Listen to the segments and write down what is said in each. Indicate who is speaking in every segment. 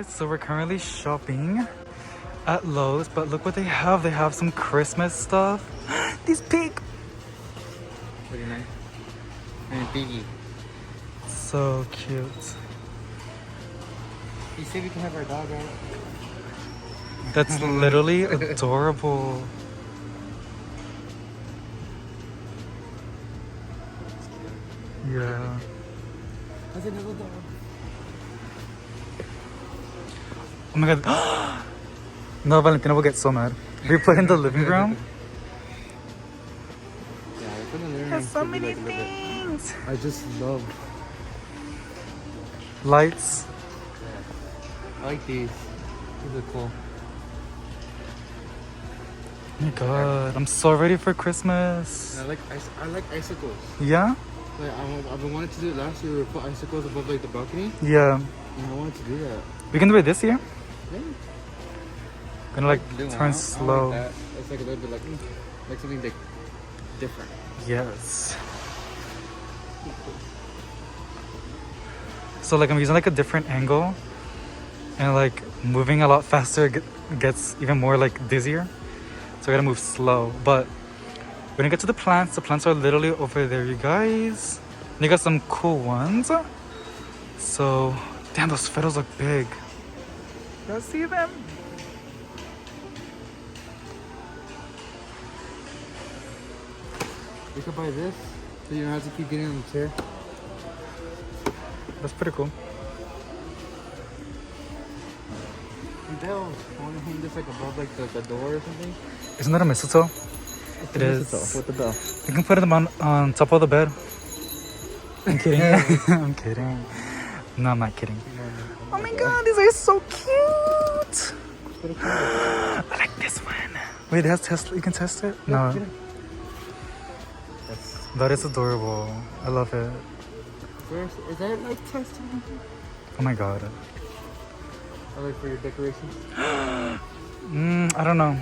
Speaker 1: guys, so we're currently shopping at Lowe's, but look what they have. They have some Christmas stuff. These pig.
Speaker 2: Pretty nice. And piggy.
Speaker 1: So cute.
Speaker 2: You say we can have our dog, right?
Speaker 1: That's literally adorable. Yeah.
Speaker 2: That's another dog.
Speaker 1: Oh my god. No, Valentina will get so mad. We put in the living room.
Speaker 2: Yeah, I put in the living room.
Speaker 1: There's so
Speaker 2: to be
Speaker 1: many
Speaker 2: like a little bit-
Speaker 1: things.
Speaker 2: I just love.
Speaker 1: Lights.
Speaker 2: I like these. These are cool.
Speaker 1: Oh my god, I'm so ready for Christmas.
Speaker 2: And I like icicles.
Speaker 1: Yeah?
Speaker 2: Like I've been wanting to do it last year. We put icicles above like the balcony.
Speaker 1: Yeah.
Speaker 2: And I wanted to do that.
Speaker 1: We can do it this year.
Speaker 2: Yeah.
Speaker 1: Gonna like
Speaker 2: I
Speaker 1: turn
Speaker 2: like
Speaker 1: slow.
Speaker 2: that. It's like a little bit like something like different.
Speaker 1: Yes. So like I'm using like a different angle, and like moving a lot faster gets even more like dizzier. So I gotta move slow. But when I get to the plants are literally over there, you guys. They got some cool ones. So damn, those fiddles look big. Y'all see them?
Speaker 2: You could buy this, so you don't have to keep getting on the chair.
Speaker 1: That's pretty cool.
Speaker 2: And they'll want to hang this like above like the door or something.
Speaker 1: Isn't that a mistletoe?
Speaker 2: It's
Speaker 1: It
Speaker 2: a
Speaker 1: is.
Speaker 2: mistletoe with the bell.
Speaker 1: You can put them on top of the bed. I'm kidding. I'm kidding. No, I'm not kidding. Oh my god, these are so cute. I like this one. Wait, it has test. You can test it. No, that is adorable. I love it.
Speaker 2: Is that like testing?
Speaker 1: Oh my god.
Speaker 2: Or like for your decorations?
Speaker 1: I don't know.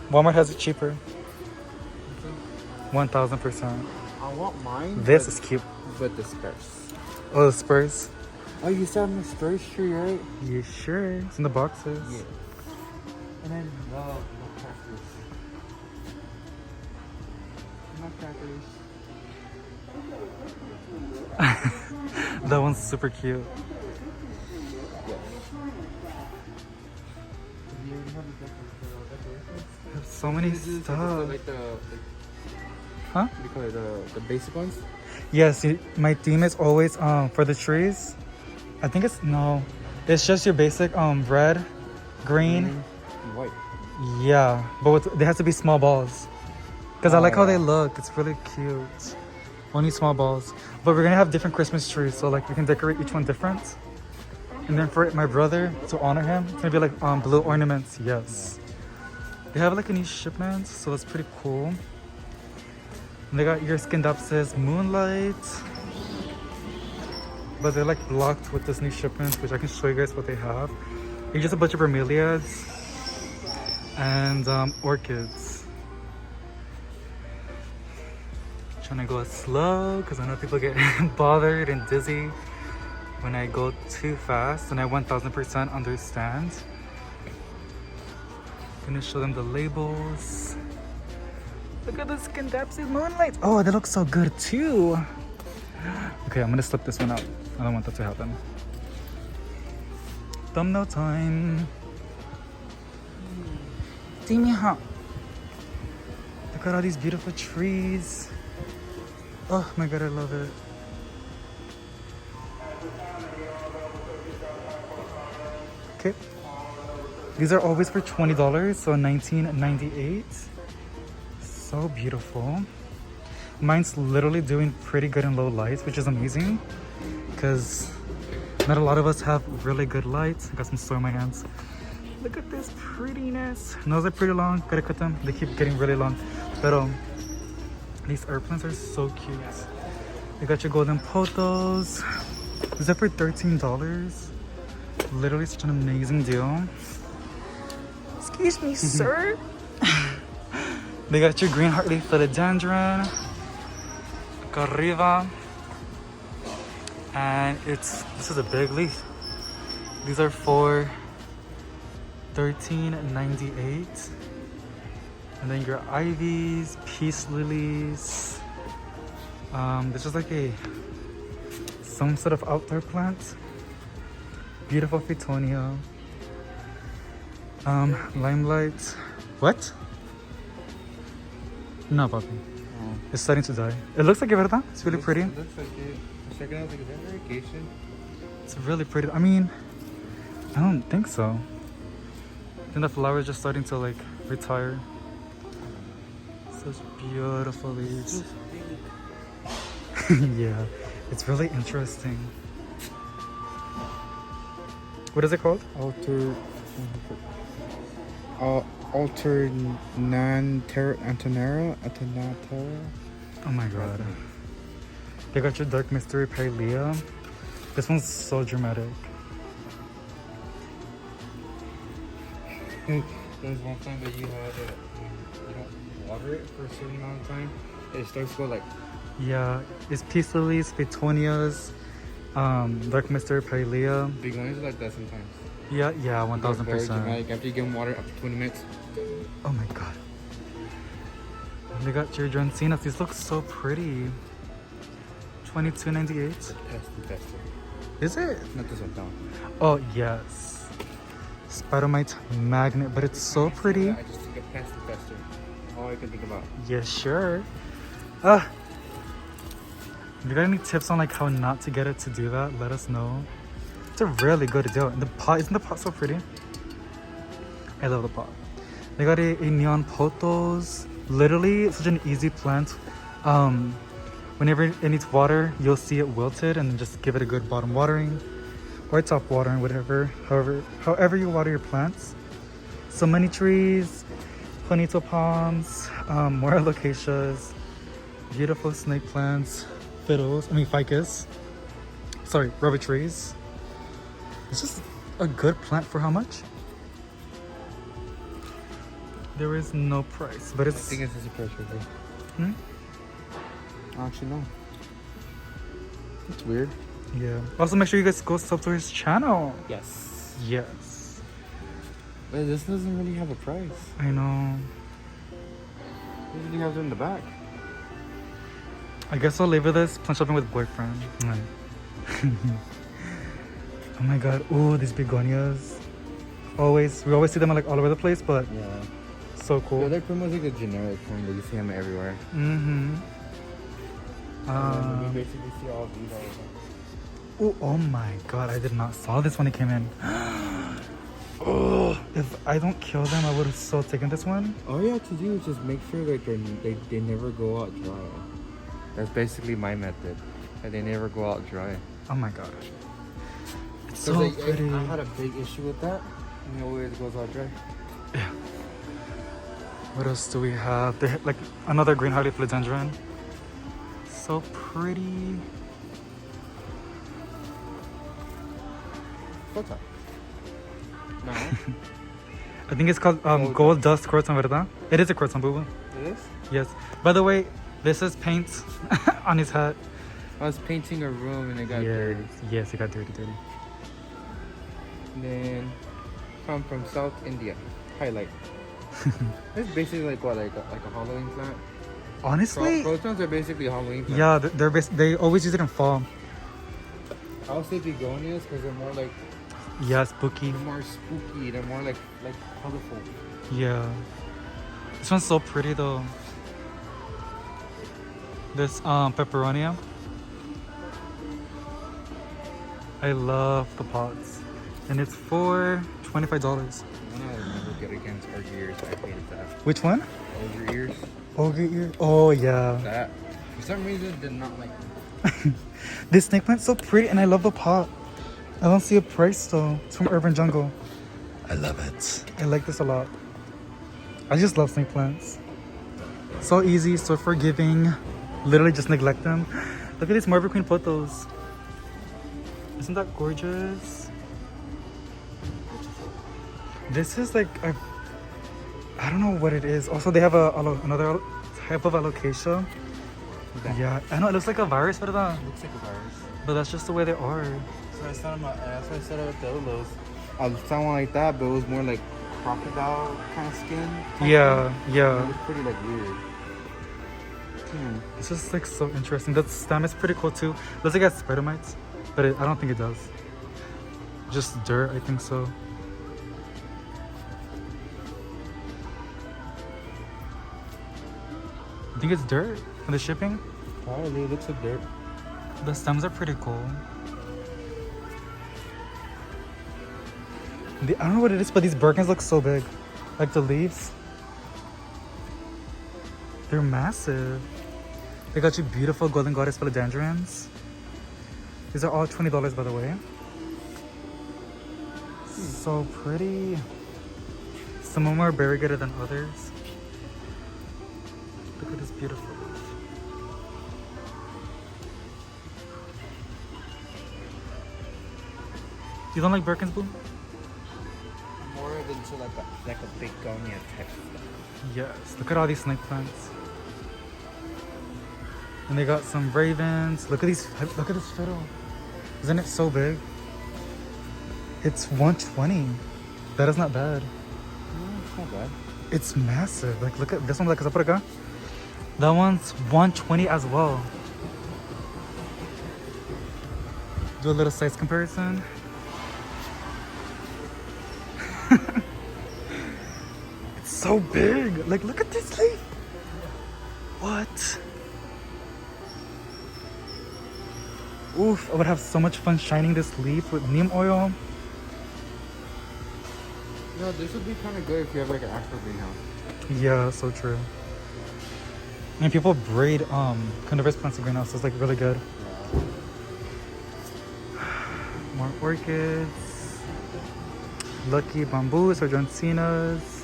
Speaker 1: Walmart has it cheaper. 1000%.
Speaker 2: I want mine.
Speaker 1: This is cute.
Speaker 2: With the Spurs.
Speaker 1: Oh, the Spurs.
Speaker 2: Oh, you saw the Spurs tree, right?
Speaker 1: Yeah, sure. It's in the boxes.
Speaker 2: Yeah. And then nutcrackers. Nutcrackers.
Speaker 1: That one's super cute. There's so many stuff.
Speaker 2: Like
Speaker 1: Huh?
Speaker 2: what do you call it? The basic ones?
Speaker 1: Yes, my theme is always for the trees. I think it's it's just your basic red, green,
Speaker 2: and white.
Speaker 1: yeah. But they have to be small balls, because I like how
Speaker 2: yeah.
Speaker 1: they look. It's really cute. Only small balls. But we're gonna have different Christmas trees, so like we can decorate each one different. And then for my brother, to honor him, it's gonna be like blue ornaments. Yes. They have like a new shipment, so that's pretty cool. And they got your skin up says Moonlight. But they're like blocked with this new shipment, which I can show you guys what they have. It's just a bunch of bromeliads and orchids. Trying to go slow because I know people get bothered and dizzy when I go too fast, and I 1000% understand. Gonna show them the labels. Look at the Skin Dapsy Moonlight. Oh, they look so good too. Okay, I'm gonna slip this one out. I don't want that to happen. Thumbnail time. Dimiha. Look at all these beautiful trees. Oh my god, I love it. Okay. These are always for $20, so $19.98. So beautiful. Mine's literally doing pretty good in low lights, which is amazing because not a lot of us have really good lights. I got some soy in my hands. Look at this prettiness. Nails are pretty long. Gotta cut them. They keep getting really long. But these herb plants are so cute. You got your golden pothos. These are for $13. Literally such an amazing deal. Excuse me, sir. They got your green heartleaf philodendron, Carriva, and this is a big leaf. These are for $13.98. And then your ivies, peace lilies. This is like some sort of outdoor plant. Beautiful Fittonia. Limelight. What? No, papi.
Speaker 2: Oh.
Speaker 1: It's starting to die. It looks like it, ¿verdad? It's really pretty.
Speaker 2: It looks like it. For a second, I was like, is that irrigation?
Speaker 1: It's really pretty. I mean, I don't think so. I think the flower is just starting to like retire. Such beautiful leaves. Yeah, it's really interesting. What is it called?
Speaker 2: Antonera.
Speaker 1: Oh my god. They got your Dark Mystery Pilea. This one's so dramatic.
Speaker 2: There's one time that you had it, you don't water it for a certain amount of time, it starts to go like.
Speaker 1: Yeah, it's peace lilies, Fittonias, Dark Mystery Pilea.
Speaker 2: Begonias are like that sometimes.
Speaker 1: Yeah,
Speaker 2: They're very
Speaker 1: 1000%.
Speaker 2: dramatic. After you give them water, after 20 minutes.
Speaker 1: Oh my god. They got your Dracaenas. These look so pretty. $22.98.
Speaker 2: Pest infested.
Speaker 1: Is it?
Speaker 2: Not this one, no.
Speaker 1: Oh yes. Spidermite magnet, but it's so pretty.
Speaker 2: I just think a pest infested. All I can think about.
Speaker 1: Yeah, sure. If you got any tips on like how not to get it to do that, let us know. It's a really good deal. And the pot, isn't the pot so pretty? I love the pot. They got a neon pothos. Literally, it's such an easy plant. Whenever it needs water, you'll see it wilted, and just give it a good bottom watering or top watering, whatever. However you water your plants. So many trees, bonito palms, more alocasias, beautiful snake plants, ficus. Sorry, rubber trees. It's just a good plant for how much? There is no price, but
Speaker 2: I
Speaker 1: it's.
Speaker 2: think it's just a price right there.
Speaker 1: Hmm?
Speaker 2: Actually, no. It's weird.
Speaker 1: Yeah. Also, make sure you guys go sub to his channel.
Speaker 2: Yes.
Speaker 1: Yes.
Speaker 2: But this doesn't really have a price.
Speaker 1: I know.
Speaker 2: It usually has it in the back.
Speaker 1: I guess I'll leave with this. Plant shopping with boyfriend. Right. Oh my god. Ooh, these begonias. We always see them like all over the place, but
Speaker 2: Yeah.
Speaker 1: so cool.
Speaker 2: Yeah, they're pretty much like a generic kind. You see them everywhere.
Speaker 1: Mm-hmm.
Speaker 2: You basically see all these all the time.
Speaker 1: Oh my god, I did not saw this when it came in. Oh, if I don't kill them, I would have so taken this one.
Speaker 2: All you have to do is just make sure like they never go out dry. That's basically my method. That they never go out dry.
Speaker 1: Oh my god. It's so
Speaker 2: So
Speaker 1: pretty.
Speaker 2: I had a big issue with that. And it always goes out dry.
Speaker 1: Yeah. What else do we have? Like another green hardy philodendron. So pretty.
Speaker 2: What's up? No.
Speaker 1: I think it's called gold dust croton, ¿verdad? It is a croton, boo boo.
Speaker 2: It is?
Speaker 1: Yes. By the way, this is paint on his hat.
Speaker 2: I was painting a room and it got dirty.
Speaker 1: Yes, it got dirty.
Speaker 2: And then come from South India. Highlight. It's basically like what, like a Halloween plant.
Speaker 1: Honestly,
Speaker 2: Crotons are basically Halloween plants.
Speaker 1: yeah, they always use it in fall.
Speaker 2: I would say begonias because they're more like
Speaker 1: Yeah, spooky.
Speaker 2: they're more spooky. They're more like colorful.
Speaker 1: Yeah. This one's so pretty though. This pepperonia. I love the pots. And it's for $25.
Speaker 2: One I'll never get against ogre ears. I hated that.
Speaker 1: Which one?
Speaker 2: Ogre ears.
Speaker 1: Ogre ear. Oh yeah.
Speaker 2: That. For some reason, did not like them.
Speaker 1: This snake plant's so pretty and I love the pot. I don't see a price though. It's from Urban Jungle. I love it. I like this a lot. I just love snake plants. So easy, so forgiving. Literally just neglect them. Look at these Marble Queen photos. Isn't that gorgeous? This is like I don't know what it is. Also, they have another type of alocasia. Yeah, I know it looks like a virus,
Speaker 2: It looks like a virus.
Speaker 1: but that's just the way they are. So I said that's why I said it with the Lowe's.
Speaker 2: I found one like that, but it was more like crocodile kind of skin.
Speaker 1: Yeah,
Speaker 2: It
Speaker 1: yeah.
Speaker 2: was pretty like weird.
Speaker 1: It's just like so interesting. That stem is pretty cool too. Looks like it has spider mites, but I don't think it does. Just dirt, I think so. I think it's dirt for the shipping.
Speaker 2: Probably looks like dirt.
Speaker 1: The stems are pretty cool. I don't know what it is, but these Birkins look so big. Like the leaves. They're massive. They got you beautiful golden goddess philodendrons. These are all $20 by the way. So pretty. Some of them are variegated than others. Look at this beautiful. You don't like Birkins, Boo?
Speaker 2: More into like a begonia type stuff.
Speaker 1: Yes. Look at all these snake plants. And they got some ravens. Look at these. Look at this fiddle. Isn't it so big? It's $120. That is not bad.
Speaker 2: No, it's not bad.
Speaker 1: It's massive. Like, look at this one. Like, that one's $120 as well. Do a little size comparison. It's so big. Like, look at this leaf. What? Oof, I would have so much fun shining this leaf with neem oil.
Speaker 2: No, this would be kind of good if you have like an actual greenhouse.
Speaker 1: Yeah, so true. And people breed carnivorous plants in greenhouses. It's like really good. More orchids. Lucky bamboos or Johncinas.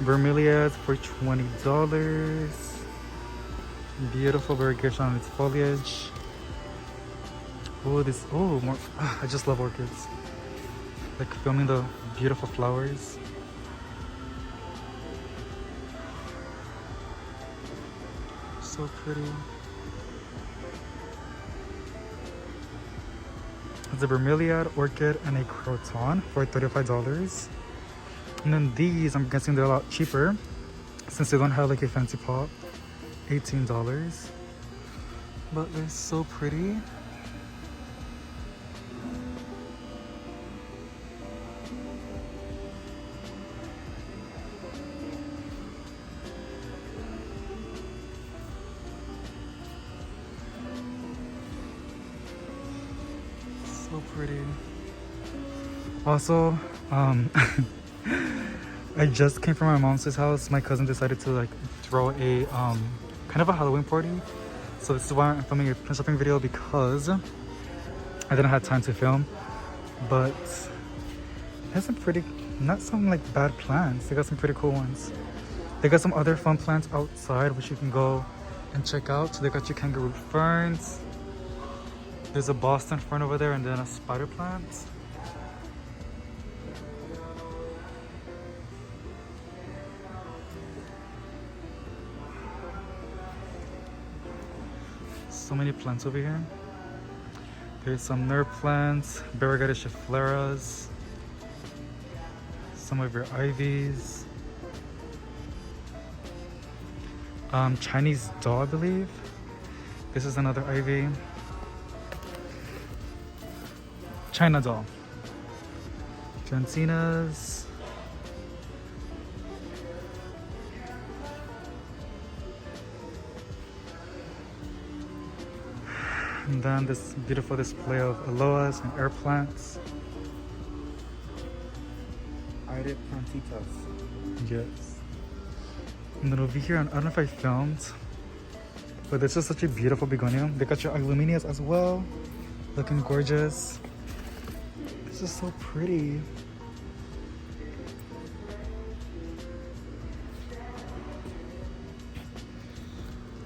Speaker 1: Bromeliads for $20. Beautiful variegation on its foliage. Oh, more. I just love orchids. Like filming the beautiful flowers. So pretty. It's a bromeliad, orchid, and a croton for $35. And then these, I'm guessing they're a lot cheaper since they don't have like a fancy pot. $18. But they're so pretty. So pretty. Also, I just came from my mom's house. My cousin decided to like throw a kind of a Halloween party. So this is why I'm filming a plant shopping video, because I didn't have time to film. But it has some pretty, not some like bad plants. They got some pretty cool ones. They got some other fun plants outside which you can go and check out. So they got your kangaroo ferns. There's a Boston fern over there and then a spider plant. So many plants over here. There's some nerve plants, variegated scheffleras, some of your ivies. Chinese doll, I believe. This is another ivy. China doll. Johncinas. And then this beautiful display of aloes and air plants.
Speaker 2: Iridic plantitas.
Speaker 1: Yes. And then over here, I don't know if I filmed, but this is such a beautiful begonia. They got your aluminias as well, looking gorgeous. This is so pretty.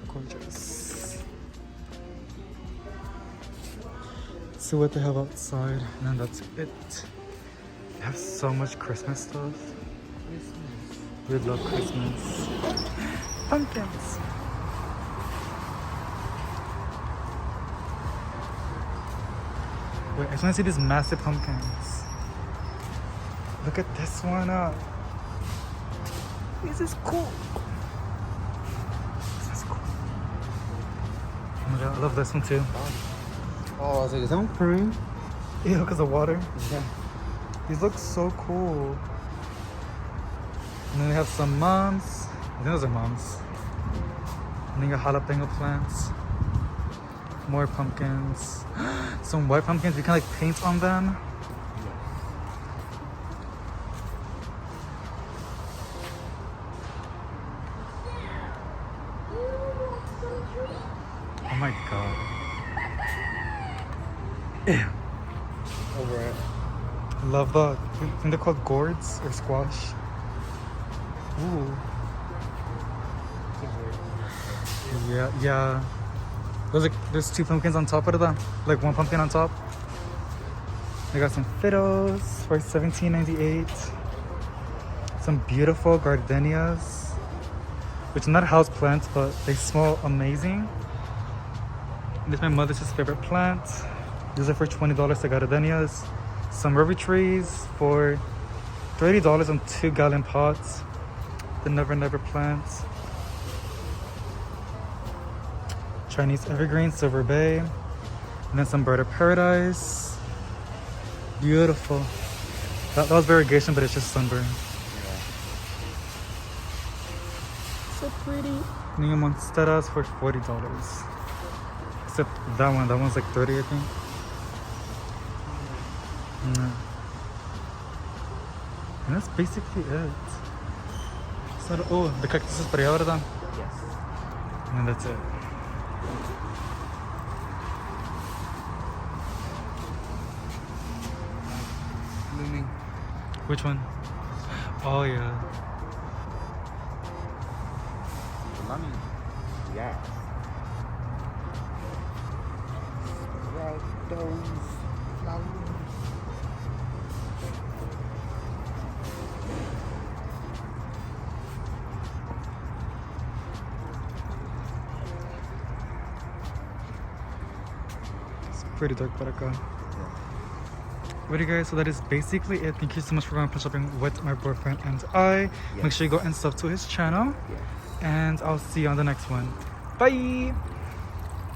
Speaker 1: Gorgeous. See what they have outside, and then that's it. They have so much Christmas stuff. We love Christmas. Pumpkins. Wait, I just want to see these massive pumpkins. Look at this one up. This is cool. This is cool. Oh my god, I love this one too.
Speaker 2: Oh, I was like, is that one purring?
Speaker 1: Ew, because of water.
Speaker 2: Yeah.
Speaker 1: These look so cool. And then they have some moms. I think those are moms. And then you got jalapeno plants. More pumpkins. Some white pumpkins. You can like paint on them. Oh my god. Ew.
Speaker 2: Over it.
Speaker 1: Love the, I think they're called gourds or squash. Ooh. Yeah, yeah. There's two pumpkins on top of them. Like one pumpkin on top. They got some fiddles for $17.98. Some beautiful gardenias, which are not house plants, but they smell amazing. This is my mother's favorite plant. These are for $20, the gardenias. Some rubber trees for $30 on 2-gallon pots. The Never Never plants. Chinese evergreen, Silver Bay. And then some bird of paradise. Beautiful. That was variegation, but it's just sunburn.
Speaker 2: Yeah.
Speaker 1: So pretty. Niño Monsteras for $40. Except that one's like 30, I think. Yeah. And that's basically it. So, oh, the cactus is para allá, ¿verdad?
Speaker 2: Yes.
Speaker 1: And then that's it.
Speaker 2: Blooming.
Speaker 1: Which one? Oh yeah.
Speaker 2: Salami. Yes. Sprout those flowers.
Speaker 1: It's pretty dark para acá. Alrighty guys, so that is basically it. Thank you so much for going shopping with my boyfriend and I.
Speaker 2: Yes.
Speaker 1: Make sure you go and sub to his channel.
Speaker 2: Yes.
Speaker 1: And I'll see you on the next one. Bye!